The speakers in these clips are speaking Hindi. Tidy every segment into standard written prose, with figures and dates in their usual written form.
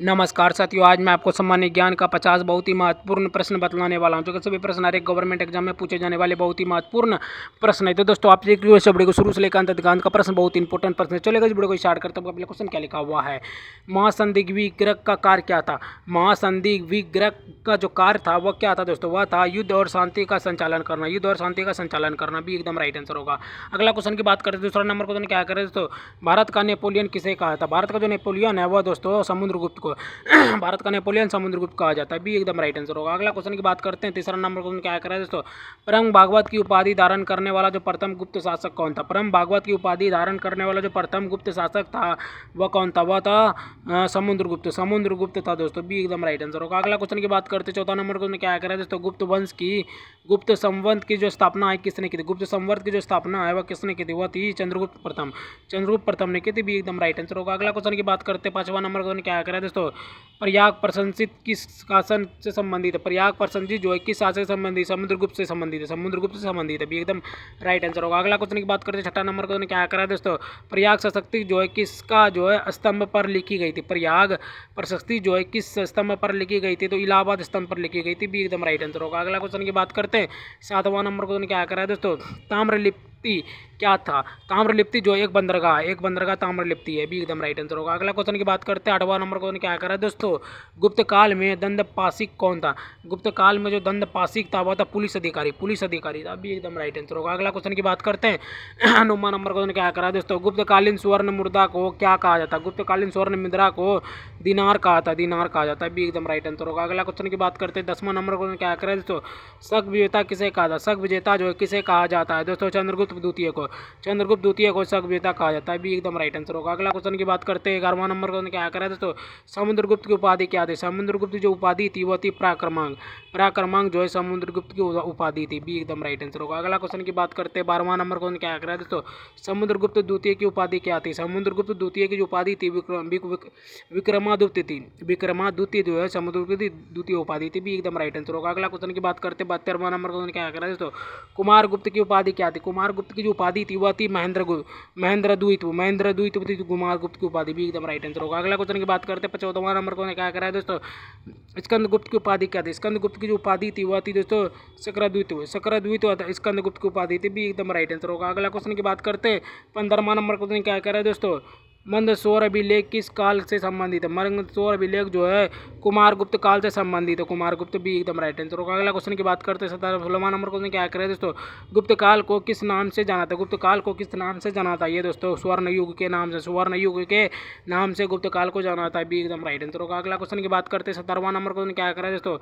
नमस्कार साथियों, आज मैं आपको सामान्य ज्ञान का 50 बहुत ही महत्वपूर्ण प्रश्न बतलाने वाला हूं, जो कि सभी प्रश्न हर एक गवर्नमेंट एग्जाम में पूछे जाने वाले बहुत ही महत्वपूर्ण प्रश्न है। तो दोस्तों आप देख रहे हो इस वीडियो को शुरू से लेकर अंत तक। का प्रश्न बहुत इंपॉर्टेंट प्रश्न है। चलेगा इस वीडियो को स्टार्ट करते हैं। क्वेश्चन क्या लिखा हुआ है, महासंधि विग्रह का कार्य क्या था। महासंधि विग्रह का जो कार्य था वह क्या था दोस्तों, वह था युद्ध और शांति का संचालन करना। युद्ध और शांति का संचालन करना भी एकदम राइट आंसर होगा। अगला क्वेश्चन की बात करें, दूसरा नंबर क्वेश्चन क्या करें दोस्तों, भारत का नेपोलियन किसे कहा था। भारत का जो नेपोलियन है वह दोस्तों समुद्रगुप्त को भारत का नेपोलियन समुद्रगुप्त कहा जाता है, भी एकदम राइट आंसर होगा। अगला क्वेश्चन की बात करते हैं, तीसरा नंबर क्वेश्चन क्या करें दोस्तों, परम भागवत की उपाधि धारण करने वाला जो प्रथम गुप्त शासक कौन था। परम भागवत की उपाधि धारण करने वाला जो प्रथम गुप्त शासक था वह कौन था, वह था समुद्रगुप्त। समुद्रगुप्त था दोस्तों, भी एकदम राइट आंसर होगा। अगला क्वेश्चन की बात करते हैं, चौथा नंबर क्वेश्चन क्या करें दोस्तों, गुप्त वंश की गुप्त संवत की जो स्थापना है किसने की थी। गुप्त संवत की जो स्थापना है वह किसने की थी, वह थी चंद्रगुप्त प्रथम। चंद्रगुप्त प्रथम ने की थी, भी एकदम राइट आंसर होगा। अगला क्वेश्चन की बात करते हैं, पांचवा नंबर क्वेश्चन क्या करें दोस्तों, प्रयाग प्रशंसित किस शासन से संबंधित है। प्रयाग प्रशंसित जो है किस शासन से संबंधित, समुद्रगुप्त से संबंधित है। समुद्रगुप्त से संबंधित है, भी एकदम राइट आंसर होगा। अगला क्वेश्चन की बात करते हैं, छठा नंबर क्वेश्चन क्या करा है दोस्तों, प्रयाग प्रशस्ति जो है किसका जो है स्तंभ पर लिखी गई थी। प्रयाग प्रशस्ति जो है किस स्तंभ पर लिखी गई थी, तो इलाहाबाद स्तंभ पर लिखी गई थी, भी एकदम राइट आंसर होगा। अगला क्वेश्चन की बात करते हैं, सातवां नंबर क्वेश्चन क्या करा है दोस्तों, ताम्रलिप्ति क्या था। ताम्रलिप्ति जो एक बंदरगाह ताम्रलिप्ति है, भी एकदम राइट आंसर होगा। अगला क्वेश्चन की बात करते हैं, आठवां नंबर क्वेश्चन क्या करा है दोस्तों, गुप्त काल में दंडपाशिक कौन था। गुप्त काल में जो दंडपाशिक था वह था पुलिस अधिकारी। पुलिस अधिकारी था, भी एकदम राइट आंसर होगा। अगला क्वेश्चन की बात करते हैं, नौवां नंबर क्वेश्चन क्या करा है दोस्तों, गुप्तकालीन स्वर्ण मुद्रा को क्या कहा जाता है। गुप्तकालीन स्वर्ण मुद्रा को दिनार कहा था, दिनार कहा जाता है, भी एकदम राइट आंसर होगा। अगला क्वेश्चन की बात करते हैं, दसवां नंबर क्वेश्चन क्या करा है दोस्तों, शक विजेता किसे कहा था। शक विजेता जो है किसे कहा जाता है दोस्तों, चंद्रगुप्त द्वितीय को। चंद्रगुप्त द्वितीय को शक विजेता कहा जाता है, भी एकदम राइट आंसर होगा। अगला क्वेश्चन की बात करते हैं, 11वां नंबर क्वेश्चन क्या करा है दोस्तों, समुद्रगुप्त की उपाधि क्या थी। समुद्रगुप्त जो उपाधि थी वह थी पराक्रमांक। पराक्रमांक जो है समुद्रगुप्त की उपाधि थी, भी एकदम राइट आंसर होगा। अगला क्वेश्चन की बात करते हैं, 12वां नंबर क्वेश्चन क्या करा है दोस्तों, समुद्रगुप्त द्वितीय की उपाधि क्या थी। समुद्रगुप्त द्वितीय की जो उपाधि थी विक्रमादित्य थी। विक्रमादित्य जो है समुद्रगुप्त द्वितीय उपाधि थी, भी एकदम राइट आंसर होगा। अगला क्वेश्चन की बात करते हैं, 72वां नंबर क्वेश्चन क्या करा है दोस्तों, कुमार गुप्त की उपाधि क्या थी। कुमार गुप्त की जो उपाधि थी वह थी महेंद्रद्वीप थी कुमार गुप्त की उपाधि, भी एकदम राइट आंसर होगा। अगला क्वेश्चन की बात करते हैं, 14वां नंबर क्वेश्चन क्या करा है दोस्तों, स्कंदगुप्त की उपाधि क्या थी। स्कंदगुप्त की जो उपाधि थी वह थी दोस्तों शकरद्वीत स्कंदगुप्त की उपाधि थी, भी एकदम राइट आंसर होगा। अगला क्वेश्चन की बात करते हैं, 15वां नंबर क्वेश्चन क्या कह रहे हैं दोस्तों, मंदसौर अभिलेख किस काल से संबंधित है। मंदसौर अभिलेख जो है कुमारगुप्त काल से संबंधित है। कुमारगुप्त, भी एकदम राइट आंसर होगा। अगला क्वेश्चन की बात करते हैं, 16वां नंबर क्वेश्चन क्या करें दोस्तों, गुप्त काल को किस नाम से जाना था। गुप्त काल को किस नाम से जाना था, ये दोस्तों स्वर्ण युग के नाम से, स्वर्ण युग के नाम से गुप्त काल को जाना था, भी एकदम राइट आंसर होगा। अगला क्वेश्चन की बात करते हैं, 17वां नंबर क्वेश्चन क्या करें दोस्तों,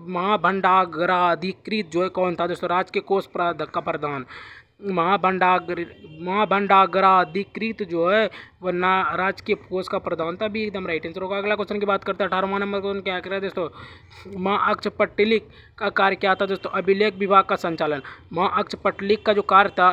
महाभंडाराधिकृत जो है कौन था दोस्तों, राज्य के कोष का प्रधान। महाभंडागराधिकृत जो है वह राजकीय कोष का प्रधान था, भी एकदम राइट आंसर होगा। अगला क्वेश्चन की बात करते हैं, 18वां नंबर क्वेश्चन क्या करें दोस्तों, महाअक्षपट्टिलिक का कार्य क्या था दोस्तों, अभिलेख विभाग का संचालन। महाअक्षपट्टिलिक का जो कार्य था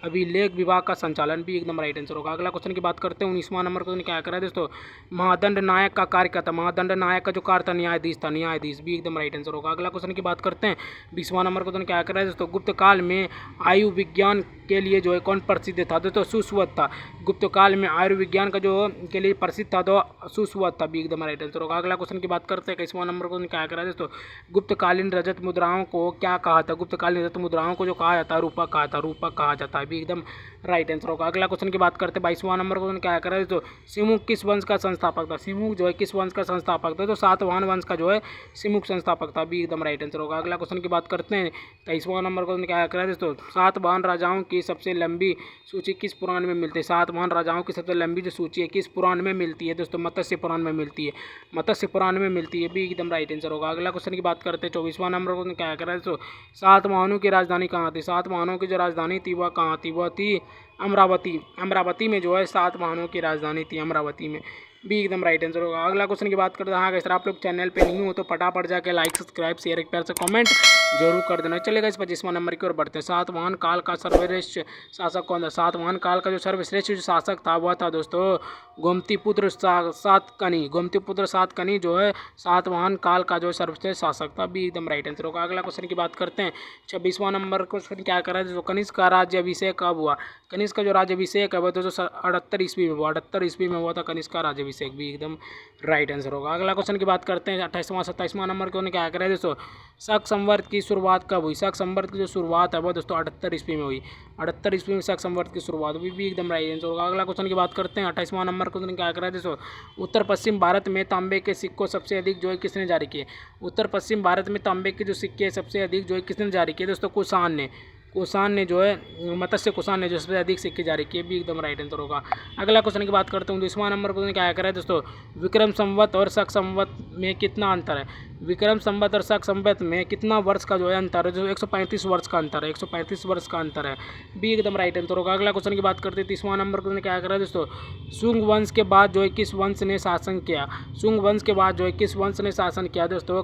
अभिलेख विभाग का संचालन, भी एकदम राइट आंसर होगा। अगला क्वेश्चन की बात करते हैं, 19वां नंबर क्वेश्चन क्या करें दोस्तों, महादंड नायक का कार्य क्या था। महादंड नायक का जो कार्य था न्यायाधीश था, न्यायाधीश, भी एकदम राइट आंसर होगा। अगला क्वेश्चन की बात करते हैं, 20वां नंबर क्वेश्चन क्या करें दोस्तों, गुप्त काल में आयु विज्ञान के लिए जो है कौन प्रसिद्ध था दोस्तों, सुश्रुत था। गुप्त काल में आयुर्विज्ञान का जो के लिए प्रसिद्ध था तो सुश्रुत था, भी एकदम राइट आंसर होगा। अगला क्वेश्चन की बात करते हैं, 21वां नंबर क्वेश्चन क्या करा दोस्तों, गुप्तकालीन रजत मुद्राओं को क्या कहा था। गुप्तकालीन रजत मुद्राओं को जो कहा जाता है रूपक कहा था, रूपक कहा जाता है, भी एकदम राइट आंसर होगा। अगला क्वेश्चन की बात करते हैं, 22वां नंबर क्वेश्चन क्या करा दोस्तों, सिमुक किस वंश का संस्थापक था। सिमुक जो है किस वंश का संस्थापक था, तो सातवाहन वंश का जो है सिमुक संस्थापक था, भी एकदम राइट आंसर होगा। अगला क्वेश्चन की बात करते हैं, 23वां नंबर क्वेश्चन क्या करा दोस्तों, सातवाहन राजाओं की सबसे लंबी सूची किस पुराण में मिलती है। सातवाहन राजाओं की सबसे लंबी जो सूची है किस पुराण में मिलती है दोस्तों, मत्स्य पुराण में मिलती है। मत्स्य पुराण में मिलती है, भी एकदम राइट आंसर होगा। अगला क्वेश्चन की बात करते हैं, 24वां नंबर क्वेश्चन क्या करा दोस्तों, सातवाहनों की राजधानी कहाँ थी। सातवाहनों की जो राजधानी थी वह कहाँ थी, वह थी अमरावती। अमरावती में जो है सातवाहनों की राजधानी थी, अमरावती में, भी एकदम राइट आंसर होगा। अगला क्वेश्चन की बात करते हैं, हाँ अगर आप लोग चैनल पे नहीं हो तो फटाफट जाके लाइक सब्सक्राइब शेयर एक प्यार से कमेंट जरूर कर देना। चलेगा इस 25वां नंबर की ओर बढ़ते हैं। सातवाहन काल का सर्वश्रेष्ठ शासक कौन था? सातवाहन काल का जो सर्वश्रेष्ठ जो शासक था वह था दोस्तों गोमतीपुत्र सातकर्णी। गोमतीपुत्र सातकर्णी जो है सातवाहन काल का जो सर्वश्रेष्ठ शासक था। भी एकदम राइट आंसर होगा। अगला क्वेश्चन की बात करते हैं। 26वां नंबर क्वेश्चन क्या कर रहा है? तो कनिष्क का राज्याभिषेक कब हुआ? कनिष्क का जो राज्याभिषेक है वह तो 78 ईस्वी में हुआ। 78 ईस्वी में हुआ था कनिष्क का राज्याभिषेक। भी एकदम राइट आंसर होगा। अगला क्वेश्चन की बात करते हैं। 28वां 27वां नंबर को क्या कर रहे हैं दोस्तों? शक संवत की शुरुआत कब हुई? शक संवत की जो शुरुआत है वो दोस्तों 78 ईस्वी में हुई। 78 ईस्वी में शक संवत की शुरुआत हुई। भी एकदम राइट आंसर होगा। अगला क्वेश्चन की बात करते हैं। 28वां नंबर क्वेश्चन क्या कर रहे हैं दोस्तों? उत्तर पश्चिम भारत में तांबे के सिक्कों सबसे अधिक जो है किसने जारी किए? उत्तर पश्चिम भारत में तांबे के जो सिक्के सबसे अधिक जो है किसने जारी किए दोस्तों? कुषाण ने। कुषाण ने जो है मत्स्य कुषाण ने जो सबसे अधिक सिक्के जारी किए। भी एकदम राइट आंसर होगा। अगला क्वेश्चन की बात करते हैं। 20वां नंबर क्वेश्चन क्या कर रहा है दोस्तों? विक्रम संवत और शक संवत में कितना अंतर है? विक्रम संवत और शक संवत में कितना वर्ष का जो है अंतर है? जो 135 वर्ष का अंतर है। 135 वर्ष का अंतर है। भी एकदम राइट आंसर होगा। अगला क्वेश्चन की बात करते हैं। 30वां नंबर क्वेश्चन क्या कर रहा है दोस्तों? शुंग वंश के बाद जो है किस वंश ने शासन किया? शुंग वंश के बाद जो है किस वंश ने शासन किया दोस्तों?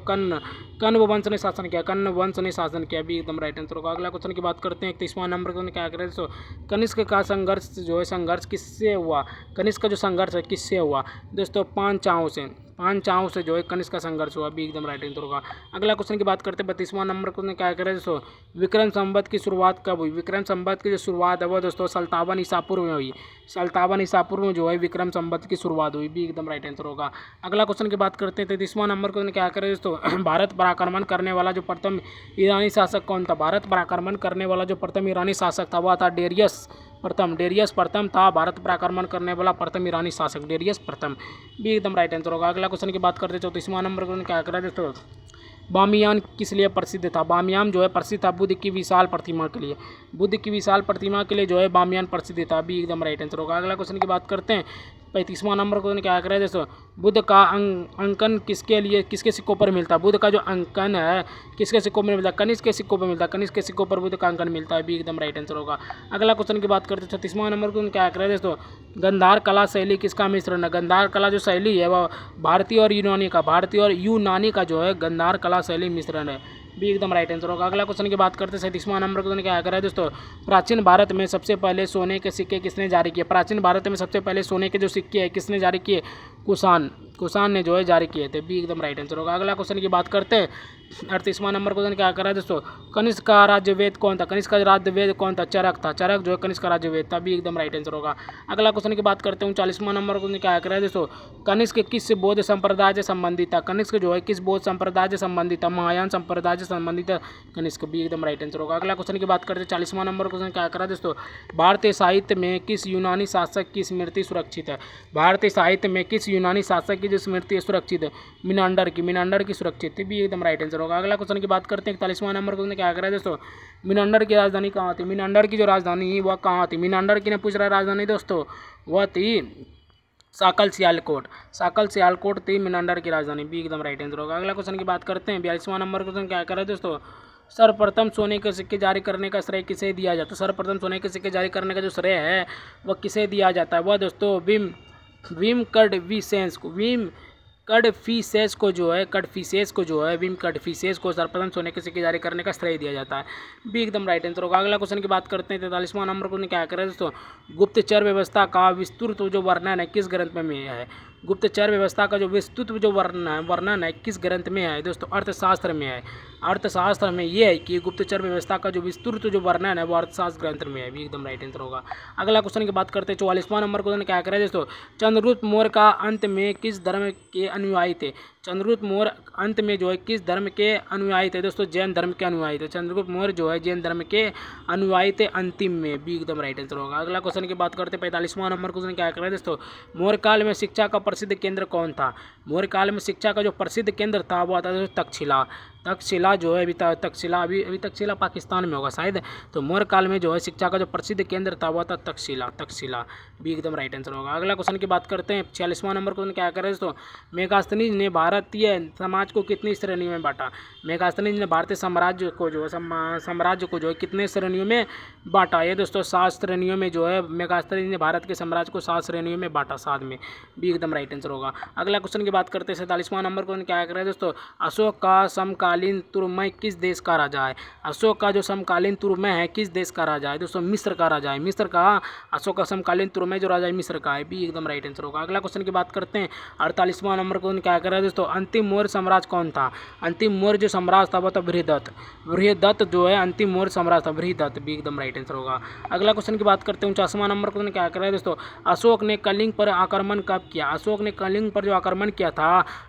कण्व वंश ने शासन किया। कण्व वंश ने शासन किया। भी एकदम राइट आंसर होगा। अगला क्वेश्चन की बात करते हैं। 31वां नंबर क्वेश्चन क्या कर रहे हैं दोस्तों? कनिष्क का संघर्ष जो है संघर्ष किससे हुआ? कनिष्क का जो संघर्ष है किससे हुआ दोस्तों? पांचालों से। पांचालों से जो है कनिष्क का संघर्ष हुआ। भी एकदम राइट आंसर होगा। अगला क्वेश्चन की बात करते हैं। 32वां नंबर क्वेश्चन क्या कर रहे हैं दोस्तों? विक्रम संवत की शुरुआत कब हुई? विक्रम संवत की जो शुरुआत है वो दोस्तों 57 ईसा पूर्व में हुई। 57 ईसा पूर्व में जो है विक्रम संवत की शुरुआत हुई। भी एकदम राइट आंसर होगा। अगला क्वेश्चन की बात करते हैं। 33वां नंबर क्वेश्चन क्या कर रहे हैं दोस्तों? भारत पर आक्रमण करने वाला जो प्रथम ईरानी शासक कौन था? भारत पर आक्रमण करने वाला जो प्रथम ईरानी शासक था वह था डेरियस प्रथम। डेरियस प्रथम था भारत पर आक्रमण करने वाला प्रथम ईरानी शासक। डेरियस प्रथम। भी एकदम राइट आंसर होगा। अगला क्वेश्चन की बात करते हैं। 34वां नंबर क्वेश्चन क्या कर रहे हैं दोस्तों? बामियान किस लिए प्रसिद्ध था? बामियान जो है प्रसिद्ध था बुद्ध की विशाल प्रतिमा के लिए। बुद्ध की विशाल प्रतिमा के लिए जो है बामियान प्रसिद्ध था। भी एकदम राइट आंसर होगा। अगला क्वेश्चन की बात करते हैं। 35वां नंबर क्वेश्चन क्या कर रहे हैं दोस्तों? बुद्ध का अंकन किसके लिए किसके सिक्कों पर मिलता है? बुद्ध का जो अंकन है किसके सिक्कों में मिलता है? कनिष्क के सिक्कों पर मिलता है। कनिष्क के सिक्कों पर बुद्ध का अंकन मिलता है। भी एकदम राइट आंसर होगा। अगला क्वेश्चन की बात करते हैं। 36वां नंबर क्वेश्चन क्या कर रहे हैं दोस्तों? गंधार कला शैली किसका मिश्रण है? गंधार कला जो शैली है वह भारतीय और यूनानी का जो है गंधार कला शैली मिश्रण है। भी एकदम राइट आंसर होगा। अगला क्वेश्चन की बात करते हैं। 37वां नंबर क्वेश्चन क्या कर रहा है दोस्तों? प्राचीन भारत में सबसे पहले सोने के सिक्के किसने जारी किए? प्राचीन भारत में सबसे पहले सोने के जो सिक्के हैं किसने जारी किए? कुषाण ने जो है जारी किए थे। भी एकदम राइट आंसर होगा। अगला क्वेश्चन की बात करते हैं। 38वां नंबर क्वेश्चन क्या कर रहा है दोस्तों? कनिष्क का राज्य वेद कौन था? कनिष्क का राज्य वेद कौन था? चरक था। चरक जो है कनिष्क का राज्य वेद था। भी एकदम राइट आंसर होगा। अगला क्वेश्चन की बात करते हैं। 39वां नंबर क्वेश्चन क्या कर रहा है दोस्तों? कनिष्क किस बौद्ध संप्रदाय से संबंधित था? कनिष्क जो है किस बौद्ध संप्रदाय से संबंधित था? महायान संप्रदाय से संबंधित है कनिष्क। भी एकदम राइट आंसर होगा। अगला क्वेश्चन की बात करते हैं। 40वां नंबर क्वेश्चन क्या कर रहा है दोस्तों? भारतीय साहित्य में किस यूनानी शासक की स्मृति सुरक्षित है? भारतीय साहित्य में किस यूनानी शासक की जो स्मृति सुरक्षित है? मिनांडर की सुरक्षित है। भी एकदम राइट आंसर होगा। अगला क्वेश्चन की बात करते हैं। 41वां नंबर क्वेश्चन क्या कर रहा है दोस्तों? मिनांडर की राजधानी कहाँ थी? मिनांडर की जो राजधानी वह कहाँ थी? मिनांडर की ने पूछ रहा है राजधानी दोस्तों, वह थी साकल सियालकोट थी मिनांडर की राजधानी। भी एकदम राइट आंसर होगा। अगला क्वेश्चन की बात करते हैं। 42वां नंबर क्वेश्चन क्या कर रहा है दोस्तों? सर्वप्रथम सोने के सिक्के जारी करने का श्रेय किसे दिया जाता है? सर्वप्रथम सोने के सिक्के जारी करने का जो श्रेय है वह किसे दिया जाता है? वह दोस्तों विम कडफिसेस को जो है विम कडफिसेस को सर्वप्रथम सोने के सिक्के जारी करने का श्रेय दिया जाता है। भी एकदम राइट आंसर होगा। अगला क्वेश्चन की बात करते हैं। 43वां नंबर को क्या करें दोस्तों? गुप्तचर व्यवस्था का विस्तृत जो वर्णन है किस ग्रंथ में है? गुप्तचर व्यवस्था का जो विस्तृत जो वर्णन है किस ग्रंथ में है दोस्तों? अर्थशास्त्र में है। अर्थशास्त्र में ये है कि गुप्तचर व्यवस्था का जो विस्तृत जो वर्णन है वो अर्थशास्त्र ग्रंथ में है। भी एकदम राइट आंसर होगा। अगला क्वेश्चन की बात करते हैं। 44वां नंबर क्वेश्चन क्या करें दोस्तों? चंद्रगुप्त मौर्य का अंत में किस धर्म के अनुयायी थे? चंद्रगुप्त मौर्य अंत में जो है किस धर्म के अनुयायी थे दोस्तों? जैन धर्म के अनुयायी थे। चंद्रगुप्त मौर्य जो है जैन धर्म के अनुयायी थे अंतिम में। भी एकदम राइट आंसर होगा। अगला क्वेश्चन की बात करते हैं। 45वां नंबर क्वेश्चन क्या कर रहे हैं दोस्तों? मौर्य काल में शिक्षा का प्रसिद्ध केंद्र कौन था? मौर्य काल में शिक्षा का जो प्रसिद्ध केंद्र था वो था तक्षशिला। जो है अभी तक्षशिला पाकिस्तान में होगा शायद। तो मौर्य काल में जो है शिक्षा का जो प्रसिद्ध केंद्र था वो था तक्षशिला। भी एकदम राइट आंसर होगा। अगला क्वेश्चन की बात करते हैं। 46वां नंबर क्वेश्चन क्या कर रहे हैं दोस्तों? मेगास्थनीज ने भारतीय समाज को कितनी श्रेणियों में बांटा? मेगास्थनीज ने भारतीय साम्राज्य को जो है कितने श्रेणियों में बांटा? ये दोस्तों 7 श्रेणियों में जो है मेगास्थनीज ने भारत के साम्राज्य को 7 श्रेणियों में बांटा, 7 में। भी एकदम राइट आंसर होगा। अगला क्वेश्चन की बात करते हैं। 47वां नंबर क्वेश्चन क्या कर रहे हैं दोस्तों? अशोक का समकालीन समकालीन तुर्मय किस देश का राजा है? अशोक का जो समकालीन तुर्मय है किस देश का राजा है? दोस्तों मिस्र का राजा है, मिस्र का। अशोक का समकालीन तुर्मय जो राजा है मिस्र का है, बी एकदम राइट आंसर होगा। अगला क्वेश्चन की बात करते हैं, 48वां नंबर क्वेश्चन क्या कर रहा है दोस्तों? अंतिम मौर्य साम्राज्य कौन था? अंतिम मौर्य जो साम्राज्य था वो था बृहदत्त। बृहदत्त जो है अंतिम मौर्य साम्राज्य था, बृहदत्त, बी एकदम राइट आंसर होगा। अगला क्वेश्चन की बात करते हैं, 49वां नंबर क्वेश्चन क्या कर रहा है दोस्तों? अशोक ने कलिंग पर आक्रमण कब किया? अशोक ने कलिंग पर जो आक्रमण किया था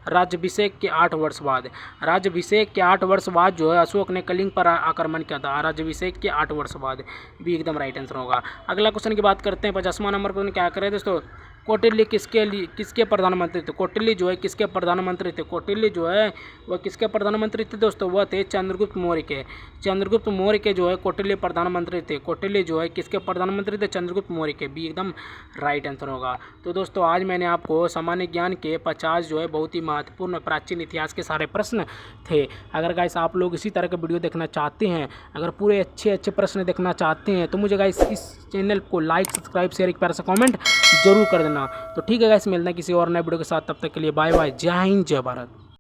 राज्याभिषेक के 8 वर्ष बाद। राज्याभिषेक के 8 वर्ष बाद जो है अशोक ने कलिंग पर आक्रमण किया था, राज्याभिषेक के 8 वर्ष बाद, भी एकदम राइट आंसर होगा। अगला क्वेश्चन की बात करते हैं, 50वां नंबर क्वेश्चन क्या कर रहे हैं दोस्तों? कौटिल्य किसके प्रधानमंत्री थे? कौटिल्य जो है किसके प्रधानमंत्री थे? कौटिल्य जो है वह किसके प्रधानमंत्री थे दोस्तों? वह थे चंद्रगुप्त मौर्य के। चंद्रगुप्त मौर्य के जो है कौटिल्य प्रधानमंत्री थे। कौटिल्य जो है किसके प्रधानमंत्री थे? चंद्रगुप्त मौर्य के, भी एकदम राइट आंसर होगा। तो दोस्तों आज मैंने आपको सामान्य ज्ञान के 50 जो है बहुत ही महत्वपूर्ण प्राचीन इतिहास के सारे प्रश्न थे। अगर गाइस आप लोग इसी तरह के वीडियो देखना चाहते हैं, अगर पूरे अच्छे प्रश्न देखना चाहते हैं तो मुझे गाइस इस चैनल को लाइक, सब्सक्राइब, शेयर, एक प्यारा सा कमेंट जरूर कर देना। तो ठीक है गाइस, मिलते हैं किसी और नए वीडियो के साथ, तब तक के लिए बाय बाय, जय हिंद, जय भारत।